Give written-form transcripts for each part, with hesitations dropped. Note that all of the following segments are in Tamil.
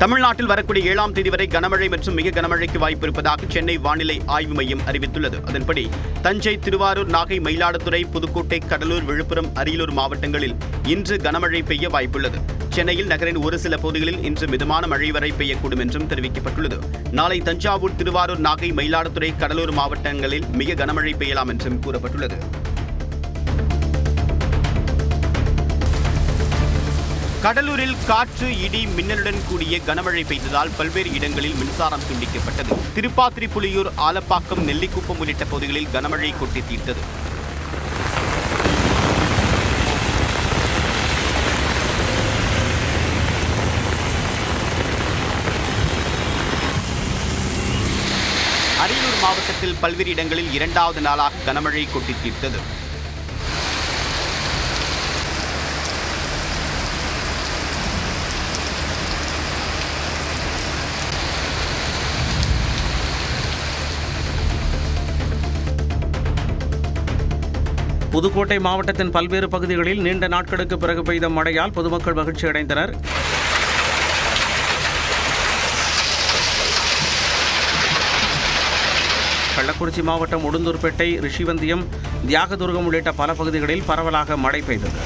தமிழ்நாட்டில் வரக்கூடிய 7ஆம் தேதி வரை கனமழை மற்றும் மிக கனமழைக்கு வாய்ப்பு இருப்பதாக சென்னை வானிலை ஆய்வு மையம் அறிவித்துள்ளது. அதன்படி தஞ்சை, திருவாரூர், நாகை, மயிலாடுதுறை, புதுக்கோட்டை, கடலூர், விழுப்புரம், அரியலூர் மாவட்டங்களில் இன்று கனமழை பெய்ய வாய்ப்புள்ளது. சென்னையில் நகரின் ஒரு சில பகுதிகளில் இன்று மிதமான மழை வரை பெய்யக்கூடும் என்றும் தெரிவிக்கப்பட்டுள்ளது. நாளை தஞ்சாவூர், திருவாரூர், நாகை, மயிலாடுதுறை, கடலூர் மாவட்டங்களில் மிக கனமழை பெய்யலாம் என்றும் கூறப்பட்டுள்ளது. கடலூரில் காற்று, இடி, மின்னலுடன் கூடிய கனமழை பெய்ததால் பல்வேறு இடங்களில் மின்சாரம் துண்டிக்கப்பட்டது. திருப்பாத்திரி, புலியூர், ஆலப்பாக்கம், நெல்லிக்குப்பம் உள்ளிட்ட பகுதிகளில் கனமழை கொட்டி தீர்த்தது. அரியலூர் மாவட்டத்தில் பல்வேறு இடங்களில் 2வது நாளாக கனமழை கொட்டி தீர்த்தது. புதுக்கோட்டை மாவட்டத்தின் பல்வேறு பகுதிகளில் நீண்ட நாட்களுக்கு பிறகு பெய்த மழையால் பொதுமக்கள் மகிழ்ச்சி அடைந்தனர். கள்ளக்குறிச்சி மாவட்டம் உளுந்தூர்பேட்டை, ரிஷிவந்தியம், தியாகதுர்கம் உள்ளிட்ட பல பகுதிகளில் பரவலாக மழை பெய்தது.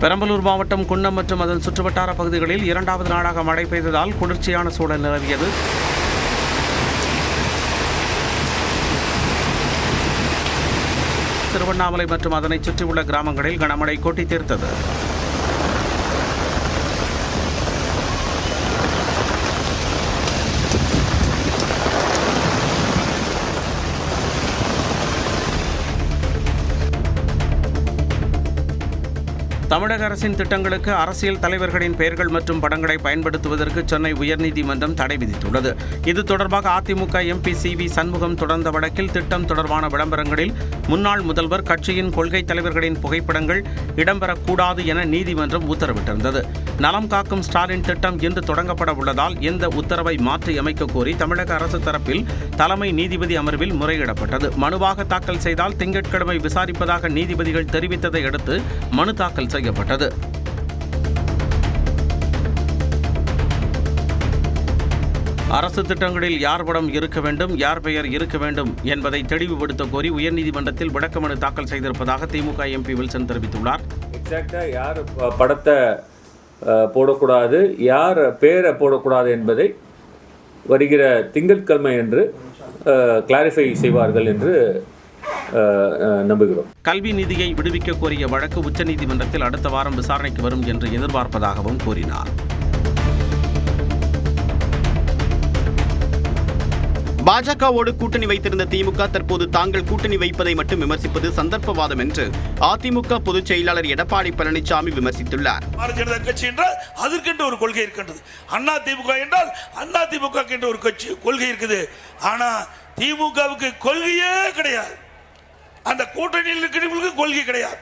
பெரம்பலூர் மாவட்டம் குன்னம் மற்றும் அதன் சுற்றுவட்டார பகுதிகளில் 2வது நாளாக மழை பெய்ததால் குளிர்ச்சியான சூழல் நிலவியது. திருவண்ணாமலை மற்றும் அதனை சுற்றியுள்ள கிராமங்களில் கனமழை கொட்டி தீர்த்தது. தமிழக அரசின் திட்டங்களுக்கு அரசியல் தலைவர்களின் பெயர்கள் மற்றும் படங்களை பயன்படுத்துவதற்கு சென்னை உயர்நீதிமன்றம் தடை விதித்துள்ளது. இது தொடர்பாக அதிமுக எம்பி CV சண்முகம் தொடர்ந்த வழக்கில் திட்டம் தொடர்பான விளம்பரங்களில் முன்னாள் முதல்வர், கட்சியின் கொள்கை தலைவர்களின் புகைப்படங்கள் இடம்பெறக்கூடாது என நீதிமன்றம் உத்தரவிட்டிருந்தது. நலம் காக்கும் ஸ்டாலின் திட்டம் இன்று தொடங்கப்பட உள்ளதால் இந்த உத்தரவை மாற்றி அமைக்க கோரி தமிழக அரசு தரப்பில் தலைமை நீதிபதி அமர்வில் முறையிடப்பட்டது. மனுவாக தாக்கல் செய்தால் திங்கட்கிழமை விசாரிப்பதாக நீதிபதிகள் தெரிவித்ததை அடுத்து மனு தாக்கல் செய்யப்பட்டது. அரசு திட்டங்களில் யார் படம் இருக்க வேண்டும், யார் பெயர் இருக்க வேண்டும் என்பதை தெளிவுபடுத்த கோரி உயர்நீதிமன்றத்தில் விளக்க மனு தாக்கல் செய்திருப்பதாக திமுக எம்பி வில்சன் தெரிவித்துள்ளார். எக்ஸாக்டா யார் படத்தை போடக்கூடாது, யார் பேரை போடக்கூடாது என்பதை வருகிற திங்கட்கிழமை என்று கிளாரிஃபை செய்வார்கள் என்று நம்புகிறோம். கல்வி நிதியை விடுவிக்க கோரிய வழக்கு உச்சநீதிமன்றத்தில் அடுத்த வாரம் விசாரணைக்கு வரும் என்று எதிர்பார்ப்பதாகவும் கூறினார். பாஜகவோடு கூட்டணி வைத்திருந்த திமுக தற்போது தாங்கள் கூட்டணி வைப்பதை மட்டும் விமர்சிப்பது சந்தர்ப்பவாதம் என்று அதிமுக பொதுச் செயலாளர் எடப்பாடி பழனிசாமி விமர்சித்துள்ளார். பாரதிய ஜனதா கட்சி என்றால் அதற்கென்று ஒரு கொள்கை இருக்கின்றது. அண்ணா திமுக என்றால் அண்ணா திமுக என்று ஒரு கட்சி கொள்கை இருக்குது. ஆனா திமுகவுக்கு கொள்கையே கிடையாது. அந்த கூட்டணியில் இருக்கிறவங்களுக்கு கொள்கை கிடையாது.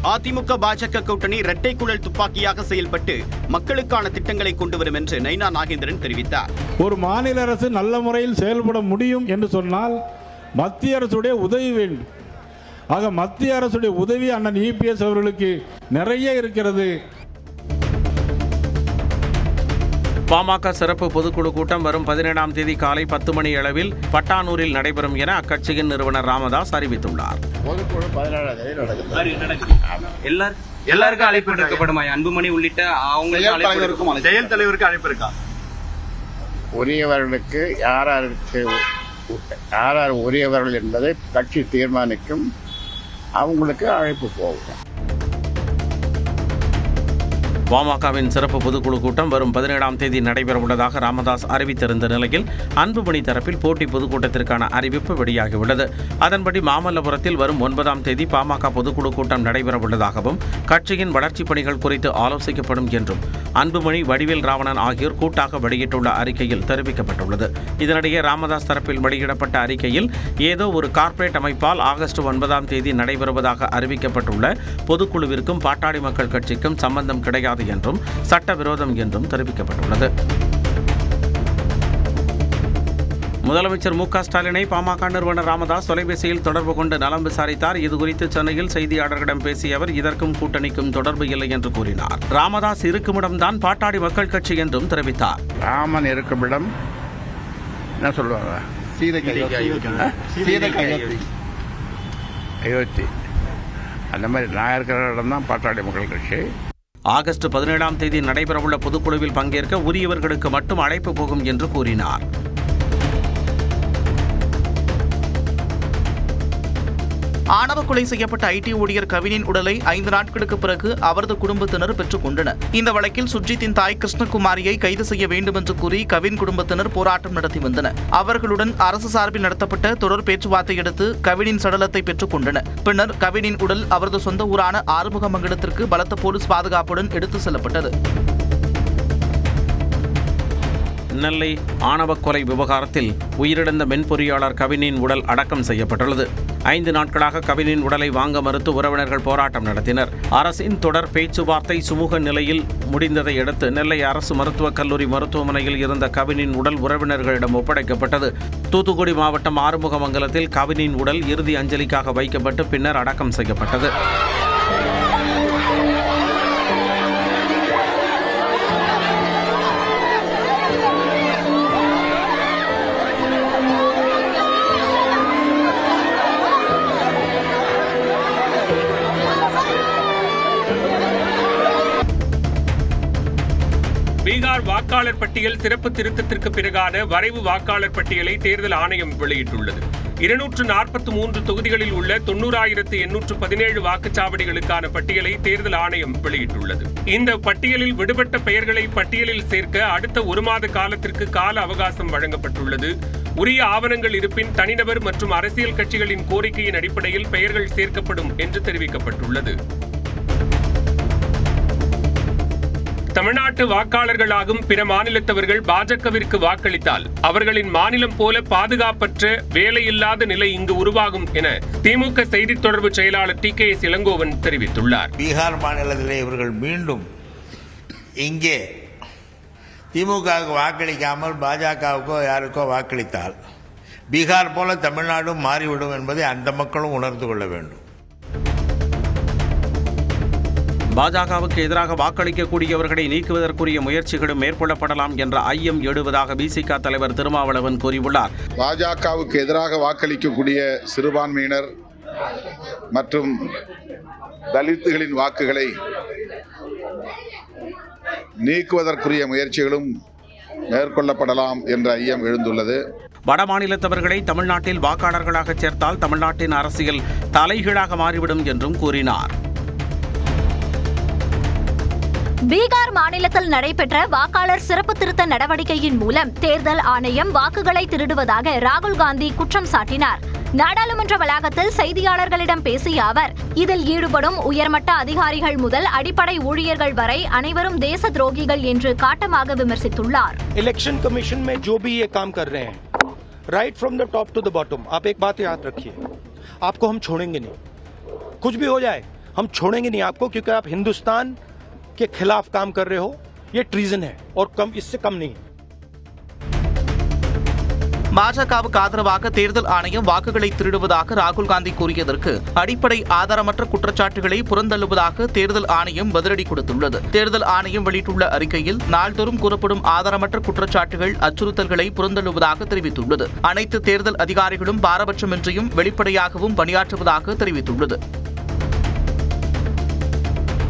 அதிமுக பாஜக கூட்டணி இரட்டை குழல் துப்பாக்கியாக செயல்பட்டு மக்களுக்கான திட்டங்களை கொண்டு வரும் என்று நைனா நாகேந்திரன் தெரிவித்தார். ஒரு மாநில அரசு நல்ல முறையில் செயல்பட முடியும் என்று சொன்னால் மத்திய அரசுடைய உதவி வேண்டும். ஆக மத்திய அரசுடைய உதவி அண்ணன் EPS அவர்களுக்கு நிறைய இருக்கிறது. பாமக சிறப்பு பொதுக்குழு கூட்டம் வரும் 17ஆம் தேதி காலை 10 மணி அளவில் பட்டானூரில் நடைபெறும் என அக்கட்சியின் நிறுவனர் ராமதாஸ் அறிவித்துள்ளார். பொதுக்குழு 17ஆம் தேதி நடக்கும். எல்லாருக்கும் அழைப்பு விடுக்கப்படுமா? அன்புமணி உள்ளிட்ட அவங்க செயல் தலைவருக்கு அழைப்பு இருக்கா? உரியவர்களுக்கு யார் உரியவர்கள் என்பதை கட்சி தீர்மானிக்கும். அவங்களுக்கு அழைப்பு போகும். பாமகவின் சிறப்பு பொதுக்குழு கூட்டம் வரும் 17ஆம் தேதி நடைபெறவுள்ளதாக ராமதாஸ் அறிவித்திருந்த நிலையில் அன்புமணி தரப்பில் போட்டி பொதுக்கூட்டத்திற்கான அறிவிப்பு வெளியாகியுள்ளது. அதன்படி மாமல்லபுரத்தில் வரும் 9ஆம் தேதி பாமக பொதுக்குழு கூட்டம் நடைபெறவுள்ளதாகவும் கட்சியின் வளர்ச்சிப் பணிகள் குறித்து ஆலோசிக்கப்படும் என்றும் அன்புமணி, வடிவேல் ராவணன் ஆகியோர் கூட்டாக வெளியிட்டுள்ள அறிக்கையில் தெரிவிக்கப்பட்டுள்ளது. இதனிடையே ராமதாஸ் தரப்பில் வெளியிடப்பட்ட அறிக்கையில் ஏதோ ஒரு கார்ப்பரேட் அமைப்பால் ஆகஸ்ட் 9ஆம் தேதி நடைபெறுவதாக அறிவிக்கப்பட்டுள்ள பொதுக்குழுவிற்கும் பாட்டாளி மக்கள் கட்சிக்கும் சம்பந்தம் கிடையாது முடியாது என்றும் சட்டவிரோதம் என்றும் தெரிவிக்கப்பட்டுள்ளது. முதலமைச்சர் மு க ஸ்டாலினை பாமக நிறுவனர் ராமதாஸ் தொலைபேசியில் தொடர்பு கொண்டு நலம் விசாரித்தார். இதுகுறித்து சென்னையில் செய்தியாளர்களிடம் பேசிய அவர் இதற்கும் கூட்டணிக்கும் தொடர்பு இல்லை என்று கூறினார். ராமதாஸ் இருக்குமிடம்தான் பாட்டாளி மக்கள் கட்சி என்றும் தெரிவித்தார். ராமன் இருக்குமிடம் என்ன சொல்லுவாங்க, அயோத்தி. அந்த மாதிரி நான் இருக்கிற இடம் தான் பாட்டாளி மக்கள் கட்சி. ஆகஸ்ட் 17ஆம் தேதி நடைபெறவுள்ள பொதுக்குழுவில் பங்கேற்க உரியவர்களுக்கு மட்டும் அழைப்பு போகும் என்று கூறினார். ஆணவ கொலை செய்யப்பட்ட ஐடி ஊழியர் கவினின் உடலை 5 நாட்களுக்கு பிறகு அவரது குடும்பத்தினர் பெற்றுக் கொண்டனர். இந்த வழக்கில் சுர்ஜித்தின் தாய் கிருஷ்ணகுமாரியை கைது செய்ய வேண்டும் என்று கூறி கவின் குடும்பத்தினர் போராட்டம் நடத்தி வந்தனர். அவர்களுடன் அரசு சார்பில் நடத்தப்பட்ட தொடர் பேச்சுவார்த்தை அடுத்து கவினின் சடலத்தை பெற்றுக் கொண்டனர். பின்னர் கவினின் உடல் அவரது சொந்த ஊரான ஆறுமுகமங்கலத்திற்கு பலத்த போலீஸ் பாதுகாப்புடன் எடுத்து செல்லப்பட்டது. நெல்லை ஆணவ கொலை விவகாரத்தில் உயிரிழந்த மென்பொறியாளர் கவினின் உடல் அடக்கம் செய்யப்பட்டுள்ளது. 5 நாட்களாக கவினின் உடலை வாங்க மறுத்து உறவினர்கள் போராட்டம் நடத்தினர். அரசின் தொடர் பேச்சுவார்த்தை சுமூக நிலையில் முடிந்ததை அடுத்து நெல்லை அரசு மருத்துவக் கல்லூரி மருத்துவமனையில் இருந்த கவினின் உடல் உறவினர்களிடம் ஒப்படைக்கப்பட்டது. தூத்துக்குடி மாவட்டம் ஆறுமுகமங்கலத்தில் கவினின் உடல் இறுதி அஞ்சலிக்காக வைக்கப்பட்டு பின்னர் அடக்கம் செய்யப்பட்டது. பீகார் வாக்காளர் பட்டியல் சிறப்பு திருத்தத்திற்கு பிறகான வரைவு வாக்காளர் பட்டியலை தேர்தல் ஆணையம் வெளியிட்டுள்ளது. 243 தொகுதிகளில் உள்ள 90,817 வாக்குச்சாவடிகளுக்கான பட்டியலை தேர்தல் ஆணையம் வெளியிட்டுள்ளது. இந்த பட்டியலில் விடுபட்ட பெயர்களை பட்டியலில் சேர்க்க அடுத்த 1 மாத காலத்திற்கு கால அவகாசம் வழங்கப்பட்டுள்ளது. உரிய ஆவணங்கள் இருப்பின் தனிநபர் மற்றும் அரசியல் கட்சிகளின் கோரிக்கையின் அடிப்படையில் பெயர்கள் சேர்க்கப்படும் என்று தெரிவிக்கப்பட்டுள்ளது. தமிழ்நாட்டு வாக்காளர்களாகும் பிற மாநிலத்தவர்கள் பாஜகவிற்கு வாக்களித்தால் அவர்களின் மாநிலம் போல பாதுகாப்பற்ற வேலையில்லாத நிலை இங்கு உருவாகும் என திமுக செய்தித் தொடர்பு செயலாளர் TKS இளங்கோவன் தெரிவித்துள்ளார். பீகார் மாநிலத்திலே இவர்கள் மீண்டும் இங்கே திமுகவுக்கு வாக்களிக்காமல் பாஜகவுக்கோ யாருக்கோ வாக்களித்தால் பீகார் போல தமிழ்நாடும் மாறிவிடும் என்பதை அந்த மக்களும் உணர்ந்து கொள்ள வேண்டும். பாஜகவுக்கு எதிராக வாக்களிக்கக்கூடியவர்களை நீக்குவதற்குரிய முயற்சிகளும் மேற்கொள்ளப்படலாம் என்ற ஐயம் எழுவதாக பிசிக தலைவர் திருமாவளவன் கூறியுள்ளார். பாஜகவுக்கு எதிராக வாக்களிக்கக்கூடிய சிறுபான்மையினர் மற்றும் தலித்துகளின் வாக்குகளை நீக்குவதற்குரிய முயற்சிகளும் மேற்கொள்ளப்படலாம் என்ற ஐயம் எழுந்துள்ளது. வட மாநிலத்தவர்களை தமிழ்நாட்டில் வாக்காளர்களாக சேர்த்தால் தமிழ்நாட்டின் அரசியல் தலைகீழாக மாறிவிடும் என்றும் கூறினார். பீகார் மாநிலத்தில் நடைபெற்ற வாக்காளர் சிறப்பு திருத்த நடவடிக்கையின் மூலம் தேர்தல் ஆணையம் வாக்குகளை திருடுவதாக ராகுல் காந்தி குற்றம் சாட்டினார். நாடாளுமன்ற வளாகத்தில் செய்தியாளர்களிடம் பேசிய அவர் இதில் ஈடுபடும் உயர்மட்ட அதிகாரிகள் முதல் அடிப்படை ஊழியர்கள் வரை அனைவரும் தேச துரோகிகள் என்று காட்டமாக விமர்சித்துள்ளார். इलेक्शन कमीशन में जो भी ये काम कर रहे हैं, right from the top to the bottom, आप एक बात याद रखिए, आपको हम छोड़ेंगे नहीं. कुछ भी हो जाए हम छोड़ेंगे नहीं आपको, क्योंकि आप हिंदुस्तान के खिलाफ काम कर रहे हो. ये ट्रीजन है और कम इससे कम नहीं. பாஜகவுக்கு ஆதரவாக தேர்தல் ஆணையம் வாக்குகளை திருடுவதாக ராகுல் காந்தி கூறியதற்கு அடிப்படை ஆதாரமற்ற குற்றச்சாட்டுகளை புறந்தள்ளுவதாக தேர்தல் ஆணையம் பதிலடி கொடுத்துள்ளது. தேர்தல் ஆணையம் வெளியிட்டுள்ள அறிக்கையில் நாள்தோறும் கூறப்படும் ஆதாரமற்ற குற்றச்சாட்டுகள் அச்சுறுத்தல்களை புறந்தள்ளுவதாக தெரிவித்துள்ளது. அனைத்து தேர்தல் அதிகாரிகளும் பாரபட்சமின்றியும் வெளிப்படையாகவும் பணியாற்றுவதாக தெரிவித்துள்ளது.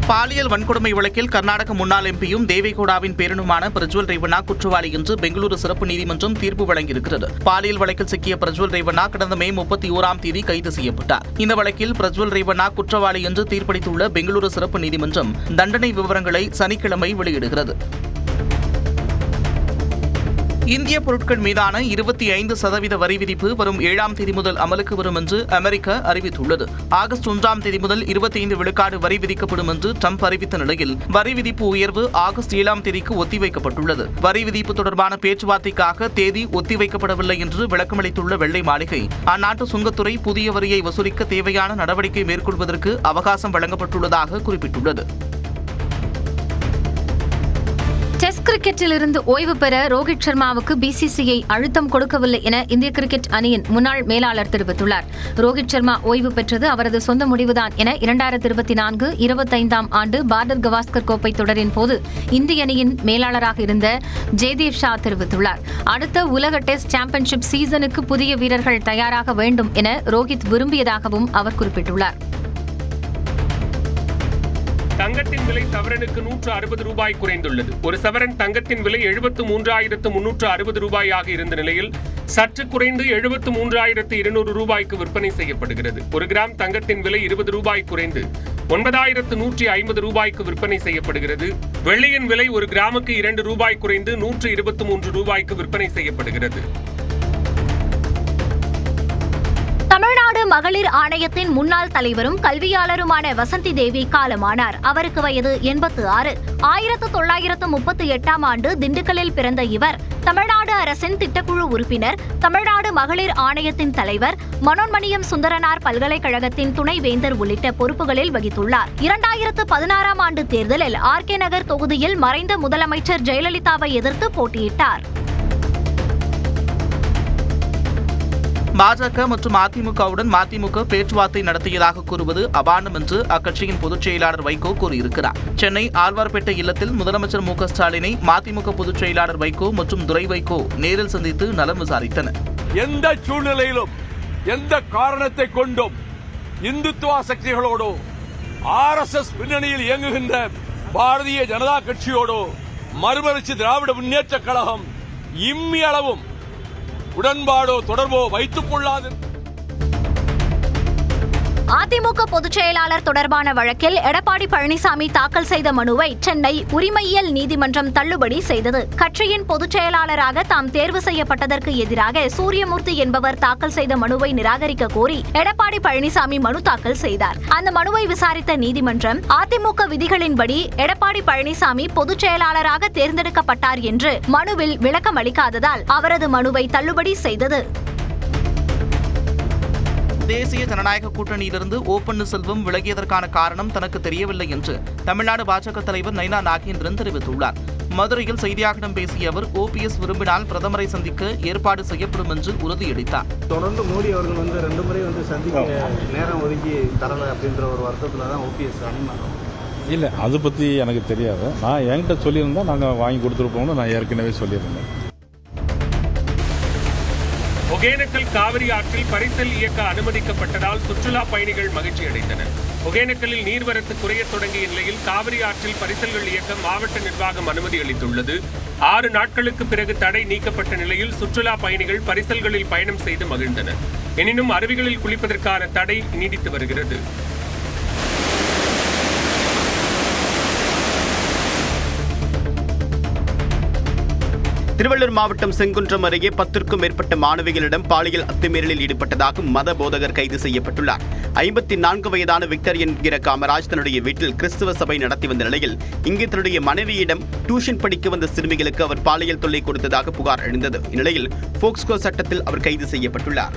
பாலியல் வன்கொடுமை வழக்கில் கர்நாடக முன்னாள் எம்பியும் தேவேகவுடாவின் பேரனுமான பிரஜ்வல் ரேவண்ணா குற்றவாளி என்று பெங்களூரு சிறப்பு நீதிமன்றம் தீர்ப்பு வழங்கியிருக்கிறது. பாலியல் வழக்கில் சிக்கிய பிரஜ்வல் ரேவண்ணா கடந்த மே 31ஆம் தேதி கைது செய்யப்பட்டார். இந்த வழக்கில் பிரஜ்வல் ரேவண்ணா குற்றவாளி என்று தீர்ப்பளித்துள்ள பெங்களூரு சிறப்பு நீதிமன்றம் தண்டனை விவரங்களை சனிக்கிழமை வெளியிடுகிறது. இந்திய பொருட்கள் மீதான 25% வரி விதிப்பு வரும் 7ஆம் தேதி முதல் அமலுக்கு வரும் என்று அமெரிக்கா அறிவித்துள்ளது. ஆகஸ்ட் 1ஆம் தேதி முதல் 25 விழுக்காடு வரி விதிக்கப்படும் என்று ட்ரம்ப் அறிவித்த நிலையில் வரி விதிப்பு உயர்வு ஆகஸ்ட் 7ஆம் தேதிக்கு ஒத்திவைக்கப்பட்டுள்ளது. வரி விதிப்பு தொடர்பான பேச்சுவார்த்தைக்காக தேதி ஒத்திவைக்கப்படவில்லை என்று விளக்கமளித்துள்ள வெள்ளை மாளிகை அந்நாட்டு சுங்கத்துறை புதிய வரியை வசூலிக்க தேவையான நடவடிக்கை மேற்கொள்வதற்கு அவகாசம் வழங்கப்பட்டுள்ளதாக குறிப்பிட்டுள்ளது. கிரிக்கெட்டில் இருந்து ஓய்வு பெற ரோஹித் சர்மாவுக்கு பிசிசிஐ அழுத்தம் கொடுக்கவில்லை என இந்திய கிரிக்கெட் அணியின் முன்னாள் மேலாளர் தெரிவித்துள்ளார். ரோஹித் சர்மா ஓய்வு பெற்றது அவரது சொந்த முடிவுதான் என 2024-25 ஆண்டு பார்டர் கவாஸ்கர் கோப்பை தொடரின் போது இந்திய அணியின் மேலாளராக இருந்த ஜெய்தேவ் ஷா தெரிவித்துள்ளார். அடுத்த உலக டெஸ்ட் சாம்பியன்ஷிப் சீசனுக்கு புதிய வீரர்கள் தயாராக வேண்டும் என ரோஹித் விரும்பியதாகவும் அவர் குறிப்பிட்டுள்ளார். தங்கத்தின் விலை சவரனுக்கு 160 ரூபாய் குறைந்துள்ளது. ஒரு சவரன் தங்கத்தின் விலை 73,360 ரூபாயாக இருந்த நிலையில் சற்று குறைந்து 73,200 ரூபாய்க்கு விற்பனை செய்யப்படுகிறது. ஒரு கிராம் தங்கத்தின் விலை 20 ரூபாய் குறைந்து 9,150 ரூபாய்க்கு விற்பனை செய்யப்படுகிறது. வெள்ளியின் விலை ஒரு கிராமுக்கு 2 ரூபாய் குறைந்து 123 ரூபாய்க்கு விற்பனை செய்யப்படுகிறது. தமிழ்நாடு மகளிர் ஆணையத்தின் முன்னாள் தலைவரும் கல்வியாளருமான வசந்தி தேவி காலமானார். அவருக்கு வயது 86. 1938 ஆண்டு திண்டுக்கல்லில் பிறந்த இவர் தமிழ்நாடு அரசின் திட்டக்குழு உறுப்பினர், தமிழ்நாடு மகளிர் ஆணையத்தின் தலைவர், மனோன்மணியம் சுந்தரனார் பல்கலைக்கழகத்தின் துணைவேந்தர் உள்ளிட்ட பொறுப்புகளில் வகித்துள்ளார். 2016 ஆண்டு தேர்தலில் ஆர்கே நகர் தொகுதியில் மறைந்த முதலமைச்சர் ஜெயலலிதாவை எதிர்த்து போட்டியிட்டார். பாஜக மற்றும் அதிமுகவுடன் மதிமுக பேச்சுவார்த்தை நடத்தியதாக கூறுவது அபாண்டம் என்று அக்கட்சியின் பொதுச் செயலாளர் வைகோ கூறியிருக்கிறார். சென்னை ஆழ்வார்பேட்டை இல்லத்தில் முதலமைச்சர் மு.க. ஸ்டாலினை மதிமுக பொதுச் செயலாளர் வைகோ மற்றும் துரை வைகோ நேரில் சந்தித்து நலம் விசாரித்தனர். எந்த சூழ்நிலையிலும் எந்த காரணத்தை கொண்டும் இந்துத்துவ சக்திகளோடு RSS பின்னணியில் இயங்குகின்ற பாரதிய ஜனதா கட்சியோடு மறுமலர்ச்சி திராவிட முன்னேற்ற கழகம் இம்மியளவும் உடன்பாடோ தொடர்போ வைத்துக் கொள்ளாது. அதிமுக பொதுச் செயலாளர் தொடர்பான வழக்கில் எடப்பாடி பழனிசாமி தாக்கல் செய்த மனுவை சென்னை உரிமையியல் நீதிமன்றம் தள்ளுபடி செய்தது. கட்சியின் பொதுச் செயலாளராக தாம் தேர்வு செய்யப்பட்டதற்கு எதிராக சூரியமூர்த்தி என்பவர் தாக்கல் செய்த மனுவை நிராகரிக்க கோரி எடப்பாடி பழனிசாமி மனு தாக்கல் செய்தார். அந்த மனுவை விசாரித்த நீதிமன்றம் அதிமுக விதிகளின்படி எடப்பாடி பழனிசாமி பொதுச் செயலாளராக தேர்ந்தெடுக்கப்பட்டார் என்று மனுவில் விளக்கம் அளிக்காததால் அவரது மனுவை தள்ளுபடி செய்தது. தேசிய ஜனநாயக கூட்டணியிலிருந்து ஓ பன்னீர்செல்வம் விலகியதற்கான காரணம் தனக்கு தெரியவில்லை என்று தமிழ்நாடு பாஜக தலைவர் நைனா நாகேந்திரன் தெரிவித்துள்ளார். மதுரையில் செய்தியாளர்களிடம் பேசிய அவர் OPS விரும்பினால் பிரதமரை சந்திக்க ஏற்பாடு செய்யப்படும் என்று உறுதியளித்தார். தொடர்ந்து மோடி அவர்கள் 2 முறை சந்திக்க நேரம் ஒதுக்கி தரல அப்படின்ற ஒரு வருத்தத்தில் தான் OPS அனுமதி. இல்லை, அதை பற்றி எனக்கு தெரியாது. நான் என்கிட்ட சொல்லியிருந்தா நாங்கள் வாங்கி கொடுத்துருப்போம்னு நான் ஏற்கனவே சொல்லியிருந்தேன். ஒகேனக்கல் காவிரி ஆற்றில் பரிசல் இயக்க அனுமதிக்கப்பட்டதால் சுற்றுலா பயணிகள் மகிழ்ச்சி அடைந்தனர். ஒகேனக்கலில் நீர்வரத்து குறையத் தொடங்கிய நிலையில் காவிரி ஆற்றில் பரிசல்கள் இயக்க மாவட்ட நிர்வாகம் அனுமதி அளித்துள்ளது. 6 நாட்களுக்கு பிறகு தடை நீக்கப்பட்ட நிலையில் சுற்றுலா பயணிகள் பரிசல்களில் பயணம் செய்து மகிழ்ந்தனர். எனினும் அருவிகளில் குளிப்பதற்கான தடை நீடித்து வருகிறது. திருவள்ளூர் மாவட்டம் செங்குன்றம் அருகே 10க்கும் மேற்பட்ட மாணவிகளிடம் பாலியல் அத்துமீறலில் ஈடுபட்டதாக மத போதகர் கைது செய்யப்பட்டுள்ளார். 54 வயதான விக்டர் என்கிற காமராஜ் தன்னுடைய வீட்டில் கிறிஸ்துவ சபை நடத்தி வந்த நிலையில் இங்கே தன்னுடைய மனைவியிடம் டியூஷன் படிக்க வந்த சிறுமிகளுக்கு அவர் பாலியல் தொல்லை கொடுத்ததாக புகார் எழுந்தது. இந்நிலையில் போக்ஸ்கோ சட்டத்தில் அவர் கைது செய்யப்பட்டுள்ளார்.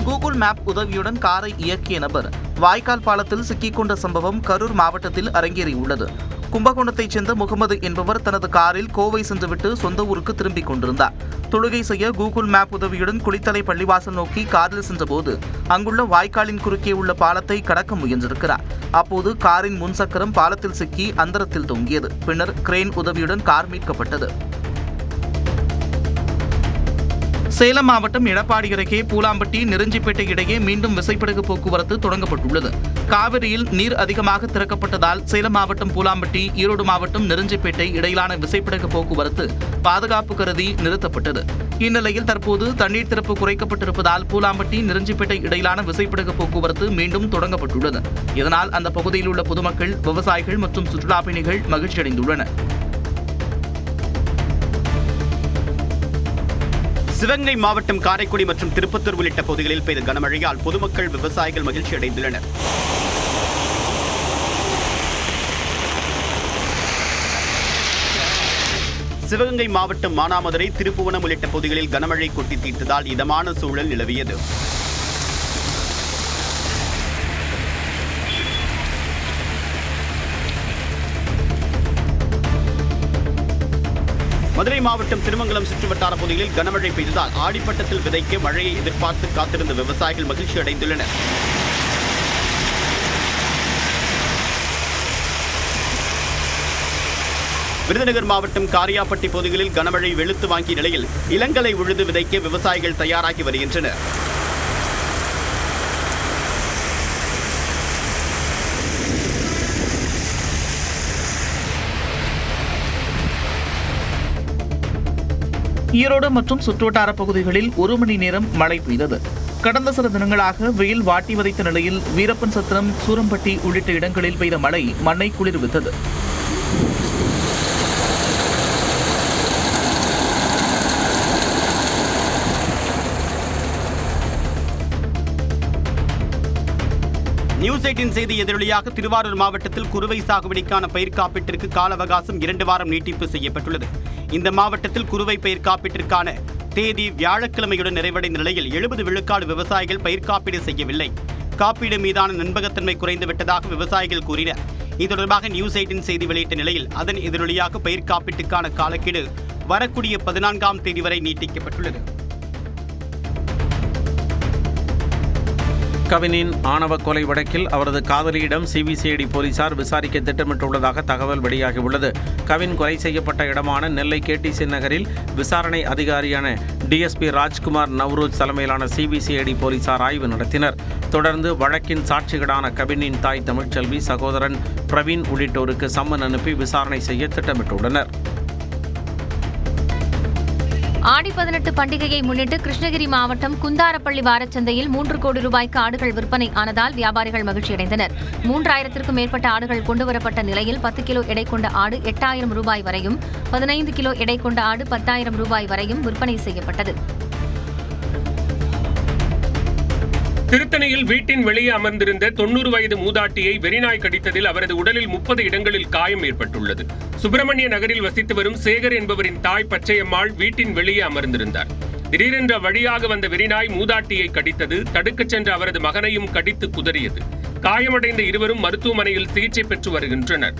கூகுள் மேப் உதவியுடன் காரை இயக்கிய நபர் வாய்க்கால் பாலத்தில் சிக்கிக்கொண்ட சம்பவம் கரூர் மாவட்டத்தில் அரங்கேறியுள்ளது. கும்பகோணத்தைச் சேர்ந்த முகமது என்பவர் தனது காரில் கோவை சென்றுவிட்டு சொந்த ஊருக்கு திரும்பிக் கொண்டிருந்தார். தொழுகை செய்ய கூகுள் மேப் உதவியுடன் குளித்தலை பள்ளிவாசல் நோக்கி காரில் சென்றபோது அங்குள்ள வாய்க்காலின் குறுக்கே உள்ள பாலத்தை கடக்க முயன்றிருக்கிறார். அப்போது காரின் முன்சக்கரம் பாலத்தில் சிக்கி அந்தரத்தில் தொங்கியது. பின்னர் கிரேன் உதவியுடன் கார் மீட்கப்பட்டது. சேலம் மாவட்டம் எடப்பாடி அருகே பூலாம்பட்டி நெருஞ்சிப்பேட்டை இடையே மீண்டும் விசைப்படகு போக்குவரத்து தொடங்கப்பட்டுள்ளது. காவிரியில் நீர் அதிகமாக திறக்கப்பட்டதால் சேலம் மாவட்டம் பூலாம்பட்டி, ஈரோடு மாவட்டம் நெருஞ்சிப்பேட்டை இடையிலான விசைப்படகு போக்குவரத்து பாதுகாப்பு கருதி நிறுத்தப்பட்டது. இந்நிலையில் தற்போது தண்ணீர் திறப்பு குறைக்கப்பட்டிருப்பதால் பூலாம்பட்டி நெருஞ்சிப்பேட்டை இடையிலான விசைப்படகு போக்குவரத்து மீண்டும் தொடங்கப்பட்டுள்ளது. இதனால் அந்த பகுதியில் உள்ள பொதுமக்கள், விவசாயிகள் மற்றும் சுற்றுலா பயணிகள் மகிழ்ச்சியடைந்துள்ளனர். சிவகங்கை மாவட்டம் காரைக்குடி மற்றும் திருப்பத்தூர் உள்ளிட்ட பகுதிகளில் பெய்த கனமழையால் பொதுமக்கள், விவசாயிகள் மகிழ்ச்சி அடைந்துள்ளனர். சிவகங்கை மாவட்டம் மானாமதுரை, திருப்புவனம் உள்ளிட்ட பகுதிகளில் கனமழை கொட்டி தீர்த்ததால் இதமான சூழல் நிலவியது. மதுரை மாவட்டம் திருமங்கலம் சுற்றுவட்டார பகுதிகளில் கனமழை பெய்ததால் ஆடிப்பட்டத்தில் விதைக்க மழையை எதிர்பார்த்து காத்திருந்த விவசாயிகள் மகிழ்ச்சி அடைந்துள்ளனர். விருதுநகர் மாவட்டம் காரியாப்பட்டி பகுதிகளில் கனமழை வெளுத்து வாங்கிய நிலையில் இளங்கலை உழுது விதைக்க விவசாயிகள் தயாராகி வருகின்றனர். ஈரோடு மற்றும் சுற்றுவட்டார பகுதிகளில் 1 மணி நேரம் மழை பெய்தது. கடந்த சில தினங்களாக வெயில் வாட்டி வதைத்த நிலையில் வீரப்பன் சத்திரம், சூரம்பட்டி உள்ளிட்ட இடங்களில் பெய்த மழை மண்ணை குளிர்வித்தது. நியூஸ் 18 செய்தி எதிரொலியாக திருவாரூர் மாவட்டத்தில் குறுவை சாகுபடிக்கான பயிர் காப்பீட்டிற்கு கால அவகாசம் 2 வாரம் நீட்டிப்பு செய்யப்பட்டுள்ளது. இந்த மாவட்டத்தில் குறுவை பயிர் காப்பீட்டிற்கான தேதி வியாழக்கிழமையுடன் நிறைவடைந்த நிலையில் 70 விழுக்காடு விவசாயிகள் பயிர் காப்பீடு செய்யவில்லை. காப்பீடு மீதான நம்பகத்தன்மை குறைந்துவிட்டதாக விவசாயிகள் கூறினர். இது தொடர்பாக நியூஸ் 18 செய்தி வெளியிட்ட நிலையில் அதன் எதிரொலியாக பயிர் காப்பீட்டுக்கான காலக்கெடு வரக்கூடிய 14ஆம் தேதி வரை நீட்டிக்கப்பட்டுள்ளது. கவினின் ஆணவ கொலை வழக்கில் அவரது காதலியிடம் சிபிசிஐடி போலீசார் விசாரிக்க திட்டமிட்டுள்ளதாக தகவல் வெளியாகியுள்ளது. கவின் கொலை செய்யப்பட்ட இடமான நெல்லை கேடிசி நகரில் விசாரணை அதிகாரியான டிஎஸ்பி ராஜ்குமார் நவ்ரோஜ் தலைமையிலான சிபிசிஐடி போலீசார் ஆய்வு நடத்தினர். தொடர்ந்து வழக்கின் சாட்சிகளான கவினின் தாய் தமிழ்ச்செல்வி, சகோதரன் பிரவீன் உள்ளிட்டோருக்கு சம்மன் அனுப்பி விசாரணை செய்ய திட்டமிட்டுள்ளனர். ஆடி 18 பண்டிகையை முன்னிட்டு கிருஷ்ணகிரி மாவட்டம் குந்தாரப்பள்ளி வாரச்சந்தையில் 3 கோடி ரூபாய்க்கு ஆடுகள் விற்பனை ஆனதால் வியாபாரிகள் மகிழ்ச்சியடைந்தனர். 3000த்திற்கும் மேற்பட்ட ஆடுகள் கொண்டுவரப்பட்ட நிலையில் 10 கிலோ எடை கொண்ட ஆடு 8000 ரூபாய் வரையும், 15 கிலோ எடை கொண்ட ஆடு 10,000 ரூபாய் வரையும் விற்பனை செய்யப்பட்டது. திருத்தணியில் வீட்டின் வெளியே அமர்ந்திருந்த 90 வயது மூதாட்டியை வெறிநாய் கடித்ததில் அவரது உடலில் 30 இடங்களில் காயம் ஏற்பட்டுள்ளது. சுப்பிரமணிய நகரில் வசித்து வரும் சேகர் என்பவரின் தாய் பச்சையம்மாள் வீட்டின் வெளியே அமர்ந்திருந்தார். திடீரென்ற வழியாக வந்த வெறிநாய் மூதாட்டியை கடித்தது. தடுக்கச் சென்ற அவரது மகனையும் கடித்து குதறியது. காயமடைந்த இருவரும் மருத்துவமனையில் சிகிச்சை பெற்று வருகின்றனர்.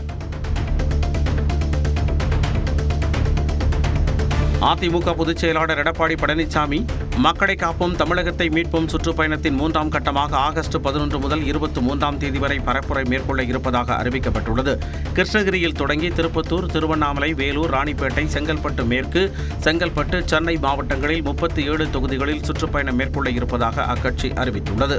அதிமுக பொதுச் செயலாளர் எடப்பாடி பழனிசாமி மக்களை காப்போம் தமிழகத்தை மீட்போம் சுற்றுப்பயணத்தின் 3ஆம் கட்டமாக ஆகஸ்ட் 11 முதல் 23ஆம் தேதி வரை பரப்புரை மேற்கொள்ள இருப்பதாக அறிவிக்கப்பட்டுள்ளது. கிருஷ்ணகிரியில் தொடங்கி திருப்பத்தூர், திருவண்ணாமலை, வேலூர், ராணிப்பேட்டை, செங்கல்பட்டு மேற்கு, செங்கல்பட்டு, சென்னை மாவட்டங்களில் 37 தொகுதிகளில் சுற்றுப்பயணம் மேற்கொள்ள இருப்பதாக அக்கட்சி அறிவித்துள்ளது.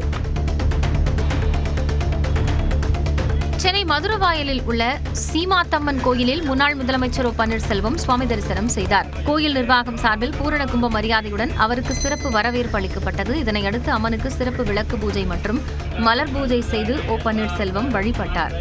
சென்னை மதுரவாயலில் உள்ள சீமாத்தம்மன் கோயிலில் முன்னாள் முதலமைச்சர் பன்னீர்செல்வம் சுவாமி தரிசனம் செய்தார். கோயில் நிர்வாகம் சார்பில் பூரண கும்ப மரியாதையுடன் அவருக்கு சிறப்பு வரவேற்பு அளிக்கப்பட்டது. இதனையடுத்து அம்மனுக்கு சிறப்பு விளக்கு பூஜை மற்றும் மலர் பூஜை செய்து பன்னீர்செல்வம் வழிபட்டார்.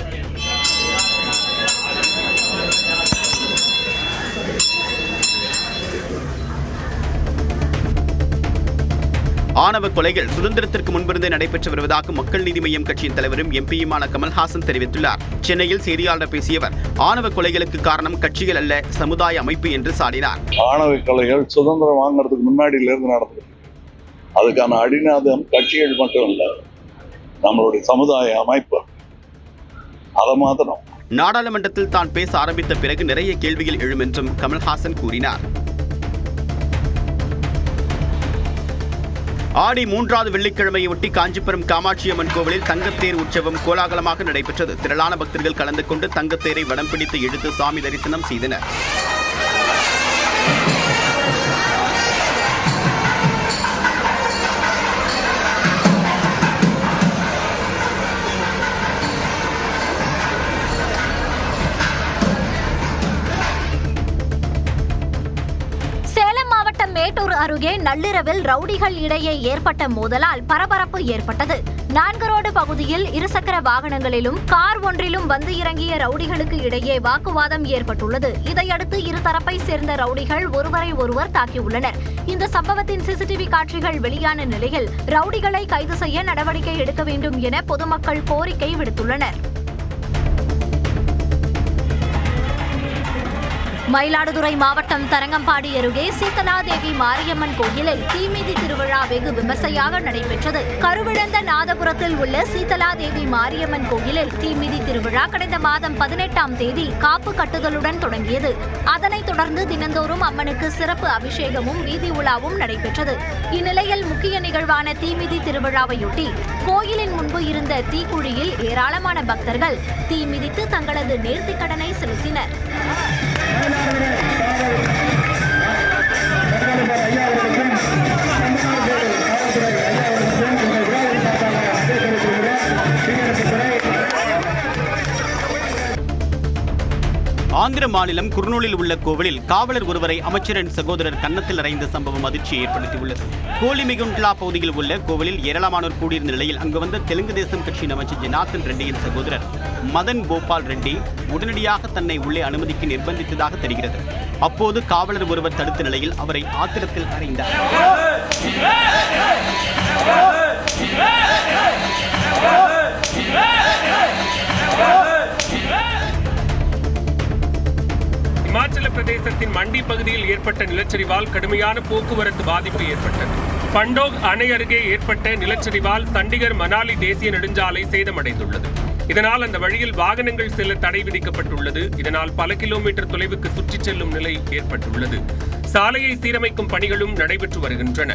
ஆணவ கொலைகள் சுதந்திரத்திற்கு முன்பிருந்தே நடைபெற்று வருவதாக மக்கள் நீதி மய்யம் கட்சியின் தலைவரும் எம்பியுமான கமல்ஹாசன் தெரிவித்துள்ளார். சென்னையில் செய்தியாளர் பேசிய அவர் ஆணவ கொலைகளுக்கு காரணம் கட்சிகள் அல்ல, சமுதாய அமைப்பு என்று சாடினார். ஆணவ கொலைகள் சுதந்திரம் வாங்குறதுக்கு முன்னாடியிலிருந்து நடந்தது. அதுக்கான அடிநாதம் கட்சிகள் மட்டும் இல்லை, நம்மளுடைய சமுதாய அமைப்பு. அதை மாத்திரம். நாடாளுமன்றத்தில் தான் பேச ஆரம்பித்த பிறகு நிறைய கேள்விகள் எழும் என்றும் கமல்ஹாசன் கூறினார். ஆடி 3வது வெள்ளிக்கிழமையொட்டி காஞ்சிபுரம் காமாட்சியம்மன் கோவிலில் தங்கத்தேர் உற்சவம் கோலாகலமாக நடைபெற்றது. திரளான பக்தர்கள் கலந்து கொண்டு தங்கத்தேரை வடம் பிடித்து இழுத்து சாமி தரிசனம் செய்தனர். மேட்டூர் அருகே நள்ளிரவில் ரவுடிகள் இடையே ஏற்பட்ட மோதலால் பரபரப்பு ஏற்பட்டது. 4 ரோடு பகுதியில் இருசக்கர வாகனங்களிலும் கார் ஒன்றிலும் வந்து இறங்கிய ரவுடிகளுக்கு இடையே வாக்குவாதம் ஏற்பட்டுள்ளது. இதையடுத்து இருதரப்பை சேர்ந்த ரவுடிகள் ஒருவரை ஒருவர் தாக்கியுள்ளனர். இந்த சம்பவத்தின் சிசிடிவி காட்சிகள் வெளியான நிலையில் ரவுடிகளை கைது செய்ய நடவடிக்கை எடுக்க வேண்டும் என பொதுமக்கள் கோரிக்கை விடுத்துள்ளனர். மயிலாடுதுறை மாவட்டம் தரங்கம்பாடி அருகே சீதலாதேவி மாரியம்மன் கோயிலில் தீமிதி திருவிழா வெகு விமர்சையாக நடைபெற்றது. கருவிழந்த நாதபுரத்தில் உள்ள சீதலாதேவி மாரியம்மன் கோயிலில் தீமிதி திருவிழா கடந்த மாதம் 18ஆம் தேதி காப்பு கட்டுதலுடன் தொடங்கியது. அதனைத் தொடர்ந்து தினந்தோறும் அம்மனுக்கு சிறப்பு அபிஷேகமும் வீதி உலாவும் நடைபெற்றது. இந்நிலையில் முக்கிய நிகழ்வான தீமிதி திருவிழாவையொட்டி கோயிலின் முன்பு இருந்த தீக்குழியில் ஏராளமான பக்தர்கள் தீ மிதித்து தங்களது நேர்த்திக் கடனை செலுத்தினர். ஆந்திர மாநிலம் குர்னூலில் உள்ள கோவிலில் காவலர் ஒருவரை அமைச்சரின் சகோதரர் கன்னத்தில் அறைந்த சம்பவம் அதிர்ச்சியை ஏற்படுத்தியுள்ளது. கோலிமிகுண்ட்லா பகுதியில் உள்ள கோவிலில் ஏராளமானோர் கூடியிருந்த நிலையில் அங்கு வந்த தெலுங்கு தேசம் கட்சியின் அமைச்சர் ஜனார்தன் ரெட்டியின் சகோதரர் மதன் கோபால் ரெட்டி உடனடியாக தன்னை உள்ளே அனுமதிக்க நிர்பந்தித்ததாக தெரிகிறது. அப்போது காவலர் ஒருவர் தடுத்த நிலையில் அவரை ஆத்திரத்தில் அறைந்தார். இமாச்சல பிரதேசத்தின் மண்டி பகுதியில் ஏற்பட்ட நிலச்சரிவால் கடுமையான போக்குவரத்து பாதிப்பு ஏற்பட்டது. பண்டோக் அணை அருகே ஏற்பட்ட நிலச்சரிவால் சண்டிகர் மணாலி தேசிய நெடுஞ்சாலை சேதமடைந்துள்ளது. இதனால் அந்த வழியில் வாகனங்கள் செல்ல தடை விதிக்கப்பட்டுள்ளது. இதனால் பல கிலோமீட்டர் தொலைவுக்கு சுற்றிச் செல்லும் நிலை ஏற்பட்டுள்ளது. சாலையை சீரமைக்கும் பணிகளும் நடைபெற்று வருகின்றன.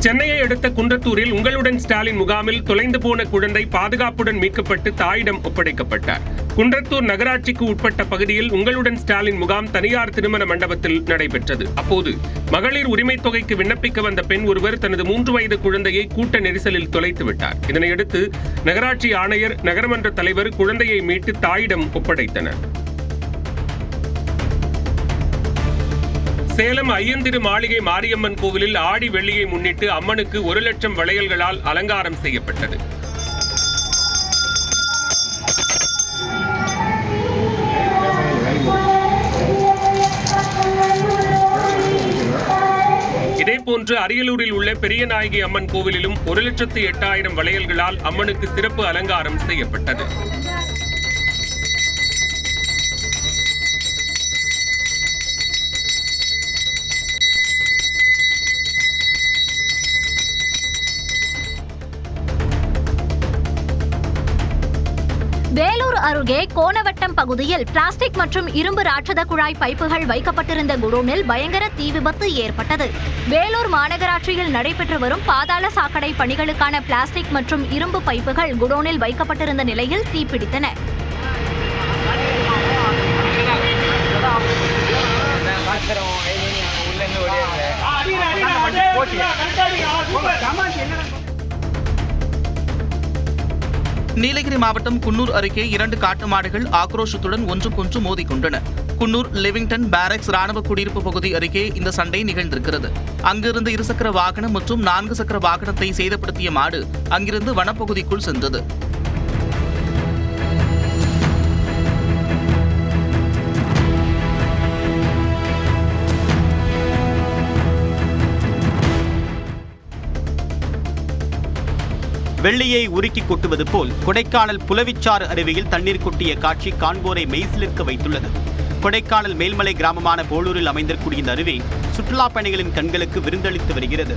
சென்னையை அடுத்த குன்றத்தூரில் உங்களுடன் ஸ்டாலின் முகாமில் தொலைந்து போன குழந்தை பாதுகாப்புடன் மீட்கப்பட்டு தாயிடம் ஒப்படைக்கப்பட்டார். குன்றத்தூர் நகராட்சிக்கு உட்பட்ட பகுதியில் உங்களுடன் ஸ்டாலின் முகாம் தனியார் திருமண மண்டபத்தில் நடைபெற்றது. அப்போது மகளிர் உரிமை தொகைக்கு விண்ணப்பிக்க வந்த பெண் ஒருவர் தனது 3 வயது குழந்தையை கூட்ட நெரிசலில் தொலைத்து விட்டார். இதனையடுத்து நகராட்சி ஆணையர், நகரமன்ற தலைவர் குழந்தையை மீட்டு தாயிடம் ஒப்படைத்தனர். சேலம் ஐயந்திரு மாளிகை மாரியம்மன் கோவிலில் ஆடி வெள்ளியை முன்னிட்டு அம்மனுக்கு 1 லட்சம் வளையல்களால் அலங்காரம் செய்யப்பட்டது. இதேபோன்று அரியலூரில் உள்ள பெரியநாயகி அம்மன் கோவிலிலும் 1,08,000 வளையல்களால் அம்மனுக்கு சிறப்பு அலங்காரம் செய்யப்பட்டது. வேலூர் அருகே கோணவட்டம் பகுதியில் பிளாஸ்டிக் மற்றும் இரும்பு ராட்சத குழாய் பைப்புகள் வைக்கப்பட்டிருந்த குடோனில் பயங்கர தீ விபத்து ஏற்பட்டது. வேலூர் மாநகராட்சியில் நடைபெற்று வரும் பாதாள சாக்கடை பணிகளுக்கான பிளாஸ்டிக் மற்றும் இரும்பு பைப்புகள் குடோனில் வைக்கப்பட்டிருந்த நிலையில் தீப்பிடித்தன. நீலகிரி மாவட்டம் குன்னூர் அருகே 2 காட்டு மாடுகள் ஆக்ரோஷத்துடன் ஒன்றுக்கொன்று மோதிக்கொண்டன. குன்னூர் லிவிங்டன் பேரக்ஸ் ராணுவ குடியிருப்பு பகுதி அருகே இந்த சண்டை நிகழ்ந்திருக்கிறது. அங்கிருந்து 2 சக்கர வாகனம் மற்றும் 4 சக்கர வாகனத்தை சேதப்படுத்திய மாடு அங்கிருந்து வனப்பகுதிக்குள் சென்றது. வெள்ளியை உருக்கி கொட்டுவது போல் கொடைக்கானல் புலவிச்சாறு அருவியில் தண்ணீர் கொட்டிய காட்சி காண்போரை மெய்சிலிர்க்க வைத்துள்ளது. கொடைக்கானல் மேல்மலை கிராமமான போலூரில் அமைந்திருக்கூடிய இந்த அருவி சுற்றுலா பயணிகளின் கண்களுக்கு விருந்தளித்து வருகிறது.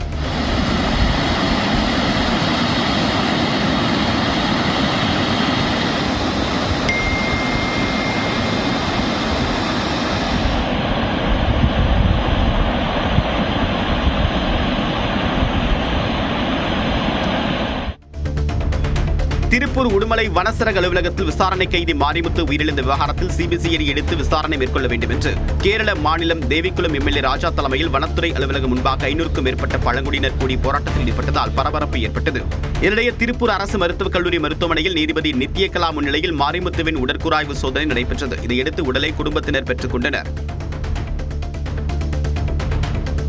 திருப்பூர் உடுமலை வனச்சரக அலுவலகத்தில் விசாரணை கைதி மாரிமுத்து உயிரிழந்த விவகாரத்தில் சிபிசிஐடி எடுத்து விசாரணை மேற்கொள்ள வேண்டும் என்று கேரள மாநிலம் தேவிக்குளம் எம்எல்ஏ ராஜா தலைமையில் வனத்துறை அலுவலகம் முன்பாக 500க்கும் மேற்பட்ட பழங்குடியினர் கூடி போராட்டத்தில் ஈடுபட்டதால் பரபரப்பு ஏற்பட்டது. இதனிடையே திருப்பூர் அரசு மருத்துவக் கல்லூரி மருத்துவமனையில் நீதிபதி நித்யகலா முன்னிலையில் மாரிமுத்துவின் உடற்கூறாய்வு சோதனை நடைபெற்றது. இதையடுத்து உடலை குடும்பத்தினர் பெற்றுக் கொண்டனர்.